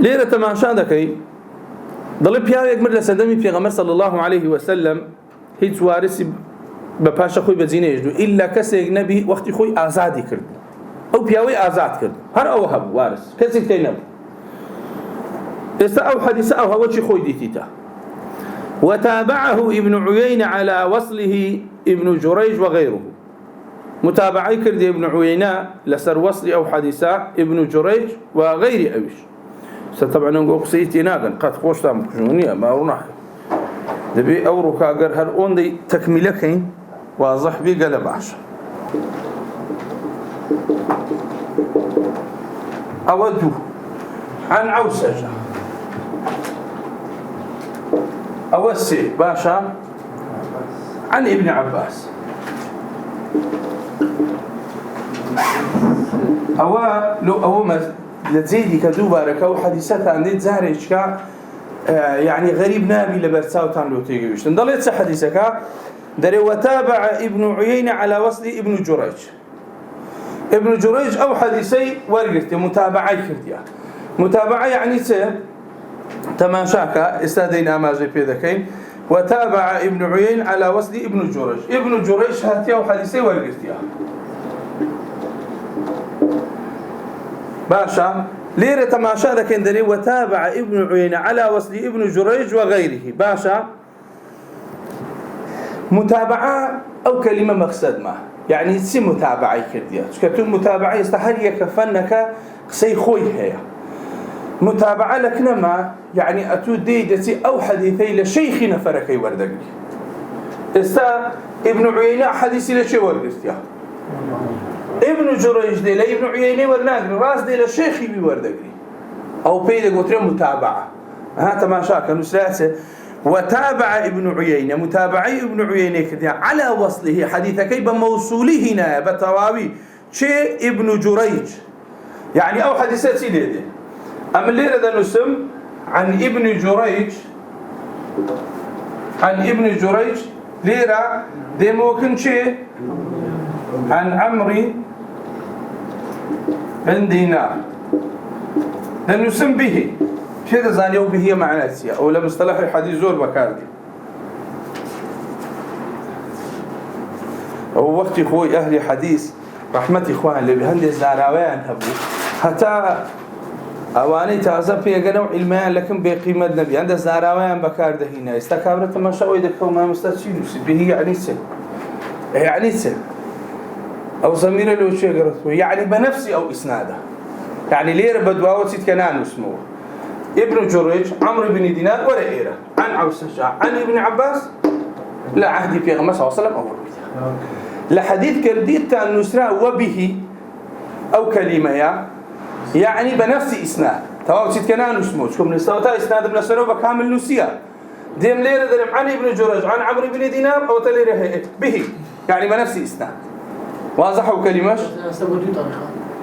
ليرة تماشا دكي ضل بياويك مر لسندمي في غمر صلى الله عليه وسلم هيت وارث بباشا خوي بزينه يجدو إلا كسي نبي وقت خوي آزادي كرد أو بياوي آزاد كرد هر أو هب وارث كسي كتينب أو حديث أو هوتش خوي ديتيتا. وتابعه ابن عيينة على وصله ابن جريج وغيره. متابعي كرد ابن عيينة لسر وصل أو حديثة ابن جريج وغير أويش. طبعا نقول قصيتي ناقن قد خوشتا مكجونية ما ورناح دبي أوروكا أجر هالأون دي تكملكين واضح بي قلب عشر. أودو عن عوسجة أوسي باشا عن ابن عباس لو لزيدي كدوبارك أو حديثات عن ديت زهريش كا يعني غريب نابي لبرساوتان لو تيجيش نضلت حديثك دري. وتابع ابن عيينة على وصل ابن جريج. ابن جريج أو حديثي ورقتي متابعي كرديا متابعي يعني تماشاكا استاذين ماجي في ذكين. وتابع ابن عيينة على وصل ابن جريج. ابن جريج هاتيا وحديثي ورقتيا باشا ليرة تماشا ذكين دري. وتابع ابن عيينة على وصل ابن جريج وغيره باشا متابعة أو كلمة مقصد ما يعني تسي متابعي كرديا كتون متابعي استحرية كفنك قسي خوي هي متابعة لكنما يعني أتو ديدتي أو حديثي لشيخ نفركي وردقني ابن عيينة حديثي لشي وردقني ابن جريج دي لابن عيينة ورناقني راس دي لشيخي بوردقني أو بيدك وترين متابعة هذا ما شاكا نسلاسة. وتابع ابن عيينة متابعي ابن عيينة كده على وصله حديثك بموصوله هنا بتواوي شيء ابن جريج يعني أو حديثات سيدي أما اللي رد نسم عن ابن جريج ليرة دي ممكن شيء عن عمري بن دينار لنسم به شيء زاني أو به معناتها أو لمصطلح الحديث زور بكاردي أو وقت إخوي أهل حديث رحمة إخوان اللي بهندي الزاراوان هبو حتى أواني تعزب في جنوع علمان لكن بقيمة النبي عند الزاراوان بكارده هنا استكابرت ما شاء ويدك ما مستشينوس به يعني سن أو زمير له شيء قرأته يعني بنفسي أو إسناده يعني ليه بدواوت كنان اسمه ابن جريج عمرو بن دينار ولا إيرة عن عوسجة عن ابن عباس لا عهدي في غمس صلى الله عليه وسلم أول لحديث كرديت عن نسرة وبه أو كلمة يعني بنفس إسناد تواوت كنان اسمه كم نستوتا إسناد ابن سنو بكامل نسيا ديم ليرة دلم عن ابن جريج عن عمرو بن دينار أو تليره به يعني بنفس إسناد واضح كلمة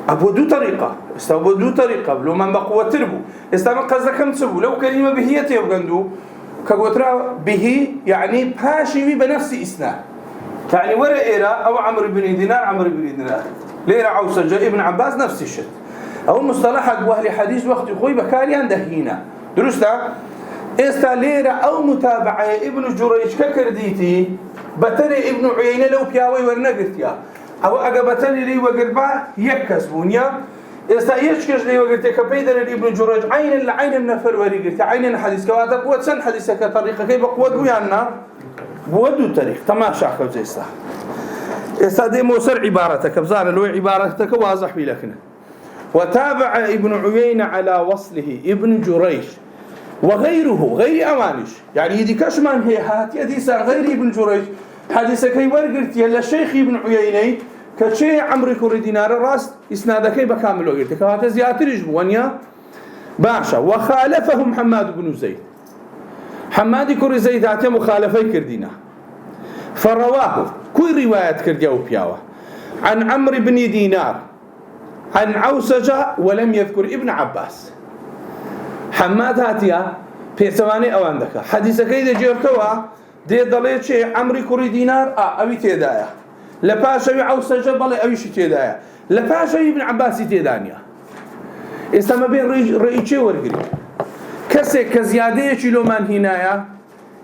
أبو دو طريقة استوى دو طريقة لو من بقوة تربو استوى قصدك كم تسبو لو كلمة بهية يبغندو كقطرة به يعني باشي بنفس إسناد يعني ورا إيرا أو عمرو بن دينار ليرة عوسجة ابن عباس نفس الشيء أو مصطلح أهل حديث وقت خوي بكاري عنده هنا درسته استا ليرة أو متابعة ابن جريج ككرديتي بتري ابن عيينة لو بياوي ورنقرتيا أو أجابتني لي وقربا يكسبونيا استأيشكش لي وقرتي كبيدر ابن جريج عين العين النفر ورقرتي عين الحديث كواتا قوة سن حديثك طريقة كيف قوة ويانا بودو تاريخ تماشى كوزيستا استدي موسر عبارتك بزار لو عبارتك واضح بي لكن. وتابع ابن عيينة على وصله ابن جريج وغيره غير أمانش يعني يدي كشمان هي هاتي أديسا غير ابن جريج حديثك ورقرت يلا الشيخ ابن عيينة كشيء عمرو كوري دينار راس إسنادك بكامل وقرتك هذا زيادة رجبوانيا باشا. وخالفهم حماد بن زيد حماد كوري زيد هاتي مخالفي كردينا فرواه كل رواية كردياو بياوه عن عمرو بن دينار عن عوسجة ولم يذكر ابن عباس. حماد هاتيا في ثواني أو عندك حديثك إذا جرتوا دي ضليت شيء عمرو كوري دينار أبي تدايا لباشا عوسجة بل أبي شيء تدايا لباشا ابن عباس تدانيا استما بين رئيشي ورقري كسي كزيادة كيلومان هنايا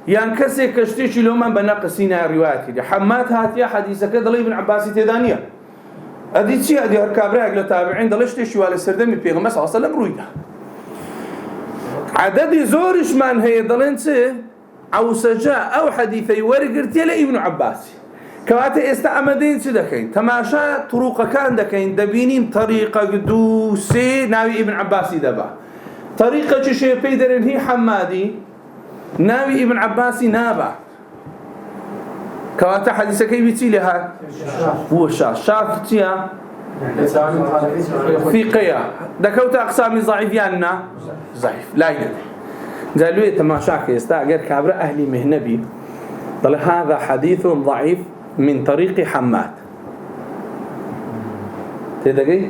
يعني كسي كشتي كيلومان بناقصينا روايات كده حماد هاتيا حديثك ضلي ابن عباس تدانية أدي شيء أدي هركابرة أقول تابعين ضلشتي شو على السردم بيغمس صلى الله عليه وسلم رويدا عدد زورش من هي ضلنسه أو سجاء أو حديثي ورقرتي لابن عباس كواتا استعمدين سدكين تماشا طرق كان دكين دبينين طريقة قدوسي ناوي ابن عباسي دبا طريقة شيء بيدرين هي حمادي ناوي ابن عباسي نابا كواتا حديثة كي بيتي لها هو شاف تيا في قيا دكوتا أقسامي ضعيف يانا ضعيف لا يدري قالوا لي تماشاك يستأجر كابر أهلي مهنبي قال هذا حديث ضعيف من طريق حماد تدقي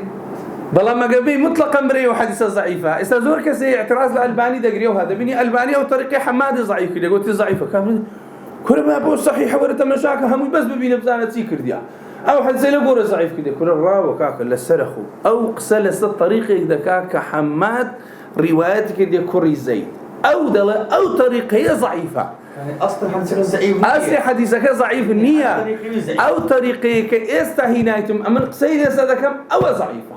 بلا ما قبي مطلقا بريو حديثة ضعيفة استاذور كسي اعتراض الألباني دقريو هذا بني ألباني أو طريق حماد ضعيف كده قلت ضعيفة كامل كل ما أبو صحيح ورد تماشاك هم بس ببين بزانة سيكر ديا أو حد زي لقول ضعيف كده كل الراو كاك للسرخو أو قسل الطريق إذا كاك حماد روايتك دي كوري زيد أو دل أو طريقة ضعيفة يعني أصل حديثك ضعيف أصل حديثك ضعيف النية أو طريقك استهينايتم أما قصيدة صدكم أو ضعيفة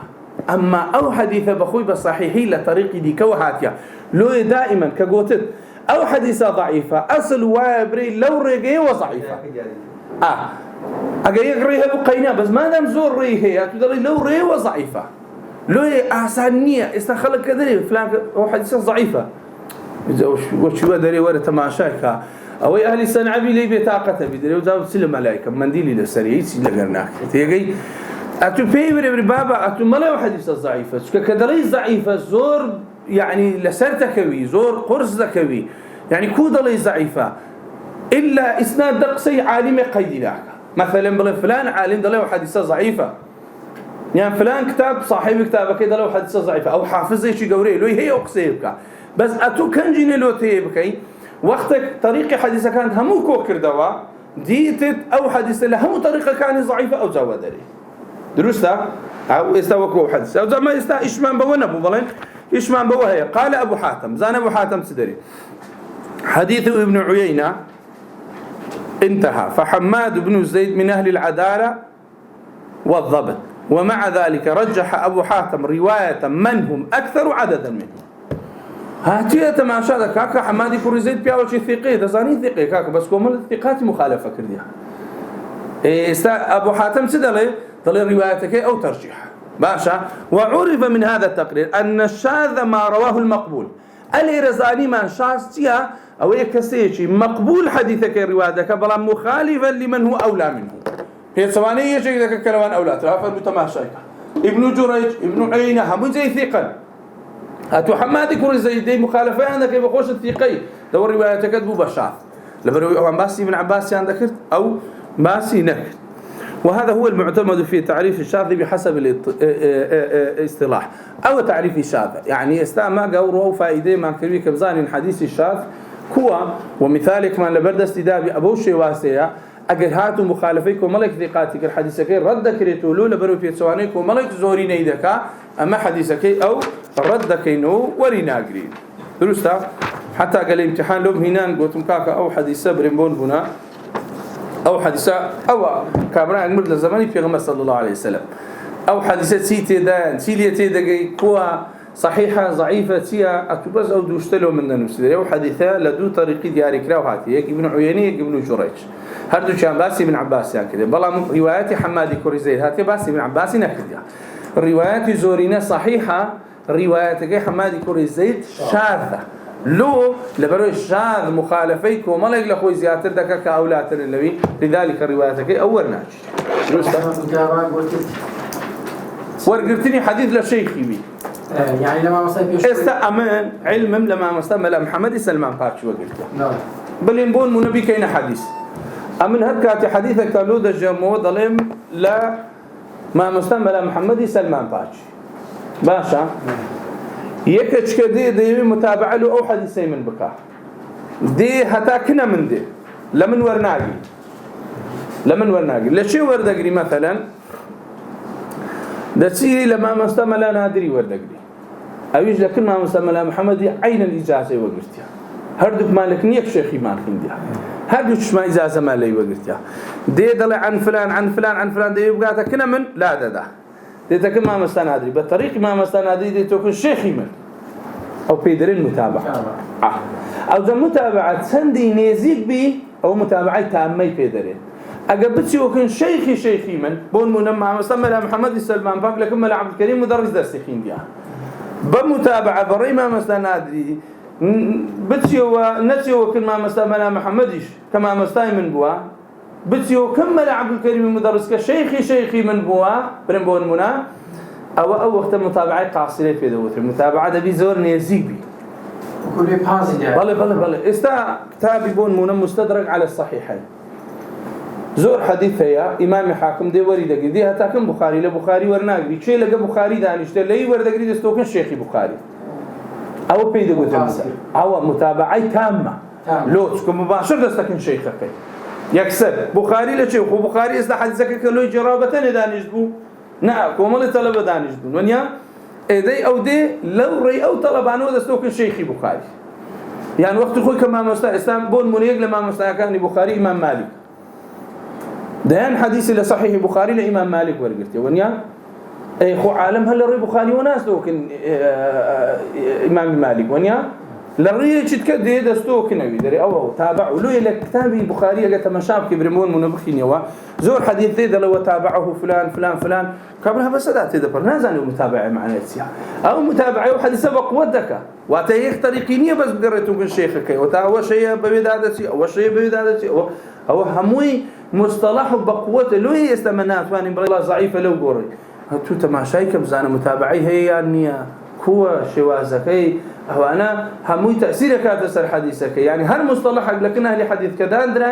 أما أو حديث بخوي بصحيحي لطريقي دي كوهاتيا لو دائما كقوتت أو حديثة ضعيفة أصل وابري لو رجي وضعيفة أجا يقريها بقينا بس ما دام زور ريه تقدر لو ريه وضعيفة لو أحسنية استخلق كذا فلان أو حديثة ضعيفة وش دري ورا تماشاك أو أهل السنعبي لي بطاقته بدري وزاو سلم ملائكة منديلي للسريع لقرناك تيجي أتو بيبر بابا أتو ملا حديثة ضعيفة كدري ضعيفة زور يعني لسرتك كوي زور قرص كوي يعني كودلي ضعيفة إلا إسناد دقسي عالم قيد لك مثلا بل فلان عالم دلو حديثة ضعيفة يعني فلان كتاب صاحب كتابه كده لو حديثة ضعيفة أو حافظ شيء قوري له هي أقصيبك بس أتو كنجيني لو تيبكي وقتك طريقة حديثة كانت همو كوكر دوا ديتت أو حديثة له همو طريقة كانت ضعيفة أو زودري درستا أو استوكو حديث أو زما استا إشمان بونا بولين إشمان بوهي قال أبو حاتم زان أبو حاتم سدري حديث ابن عيينة انتهى فحماد بن زيد من أهل العدالة والضبط ومع ذلك رجح أبو حاتم رواية من هم أكثر عددا منهم هاتيه تماشا ده كاكا حمادي كوري زيد بياوشي ثقي ده زاني ثقي كاكا بس كومل الثقات مخالفة كرديها أبو حاتم سدلي طلع روايتك أو ترجيح باشا وعرف من هذا التقرير أن الشاذ ما رواه المقبول الإرزاني ما شاذ أو يكسيشي مقبول حديثك روايتك بلا مخالفا لمن هو أولى منه هي ثوانية شيء ذاك كلوان أولى ترافر بتماشاك ابن جريج ابن عيينة هم زي ثقل هاتو حمادي كوري زي دي مخالفة عندك بخوش الثقي دور روايتك أدبو بشاذ لبروي عن باسي بن عباسي عندك أو باسي نكت وهذا هو المعتمد في تعريف الشاذ بحسب الاصطلاح أو تعريف الشاذ يعني استعمى قوره فائدة ما كريك بزان حديث الشاذ كوا ومثالك من لبرد استدابي أبو شواسية أجر هاتو مخالفيك وملك ذقاتك الحديثك رد كريتولو لبرو في سوانيك وملك زوري نيدك أما حديثك أو ردك إنه وريناقرين درستا حتى قال امتحان لهم هنان قلتم كاكا أو حديث برمبون هنا أو حديثة أو كامرا أمر لزماني في غمر صلى الله عليه وسلم أو حديثة سيتي دان سيليتي دقي كوا صحيحة ضعيفة سيا أكبرز أو دوشتلو من النسل أو حديثة لدو طريقي دياري كراو هاتي يك ابن عيينة يك ابن جريج هردو كان باسي بن عباس يعني كده بلا رواياتي حمادي كوري زيد هاتي باسي بن عباس نكدها الروايات زورينا صحيحة رواياتك حمادي كوري زيد شاذة لو لبروي الشاذ مخالفيك وما لك لخوي زيادة دكك أولاد النبي لذلك روايتك أول ناج ورقرتني حديث لشيخي بي يعني لما مصيب استأمن علم لما مستمل محمد سلمان باتش وقلت نعم بلينبون منبي كين حديث أمن هكاتي حديثك تلود الجمو ظلم لا ما مستمل محمد سلمان باتش باشا يكش كدي دي متابعة له أو حديثي من بكاء دي هتاكنا من دي لمن ورناقي لشي وردقري مثلا دسي لما مستمل نادري وردقري أويش لكن ما مسمى محمد عين الإجازة وقرتها هردوك مالك نيك شيخي مالك عندها هردوك ما إجازة ما لي وقرتها دي دل عن فلان عن فلان عن فلان دي يبقى كنا من لا ده دي تكن ما مستنادري بالطريق ما مستنادري دي تكون شيخي من أو بيدرين متابعة أو ذا متابعة سندي نيزيك بي أو متابعة تامي بيدرين أقبتشي وكن شيخي من بون منمع مسمى محمد السلمان باك لكن ملا عبد الكريم مدرس درسيخين ديها بمتابعة بري ما مستنادري بتشي ونتشي وكن ما مسمى محمدش كما مستاي من بوا بتشي وكمل عبد الكريم مدرس كشيخي من بوا برن بون منا أو وقت متابعة قاصرة في دوت المتابعة ده بيزور نيزيك بي كل بحاصل يعني بله استا كتابي بون منا مستدرك على الصحيحين زور حديث هي إمام حاكم دي وريدة دي هتاكم بخاري لبخاري ورناقري شيء لقى بخاري دانشته لي وردقري دستوكن شيخي بخاري أو بيد قلت أو متابعة تامة لوش كم مباشر دستكن شيخك يكسر بخاري لشيخ وبخاري إذا حدثك كله جرابة ندانجبو نعم كمال طلبة دانجبو ونيا إذا أو دي لو ري أو طلب عنه دستوكن شيخي بخاري يعني وقت خوي كما مستع إسلام بون منيق لما مستع كان بخاري إمام مالك دهان حديث اللي صحيح بخاري لإمام مالك ورقرتي ونيا أي خو عالم هل ري بخاري وناس لكن إمام مالك ونيا لري تشتكدي دستوك نبي دري أو تابعوا له إلى كتابي بخاري قت مشاب كبرمون منبخين يوا زور حديث ذا لو تابعه فلان قبلها بس ده تدبر نازل متابعة مع نفسها أو متابعة واحد سبق ودك وتيخ طريقينية بس قدرتوا شيخك وتاو شيء ببدادتي أو شيء ببدادتي أو هموي مصطلح بقوة لو هي استمنات واني بالله ضعيفة لو قوري هتو تماشاي كبزانة متابعي هي يعني كوة شوازكي هو أنا هموي تأثيرك هذا سر حديثك يعني هر مصطلحك لكن أهل حديث كذا أندرا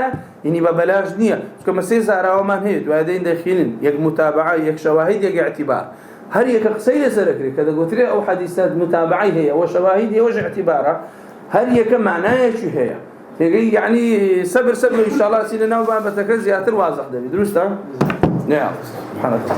يعني ببلاش نية كما سيزار أو من هيد وهذين داخلين يك متابعة يك شواهد يك اعتبار هل يك قصير سرك كذا قلت لي أو حديثات متابعي هي وشواهد هي وش اعتبارها هل يك معناه شو هي يعني صبر إن شاء الله سيدنا وبابا تكزي أتر واضح ده درسته نعم سبحان الله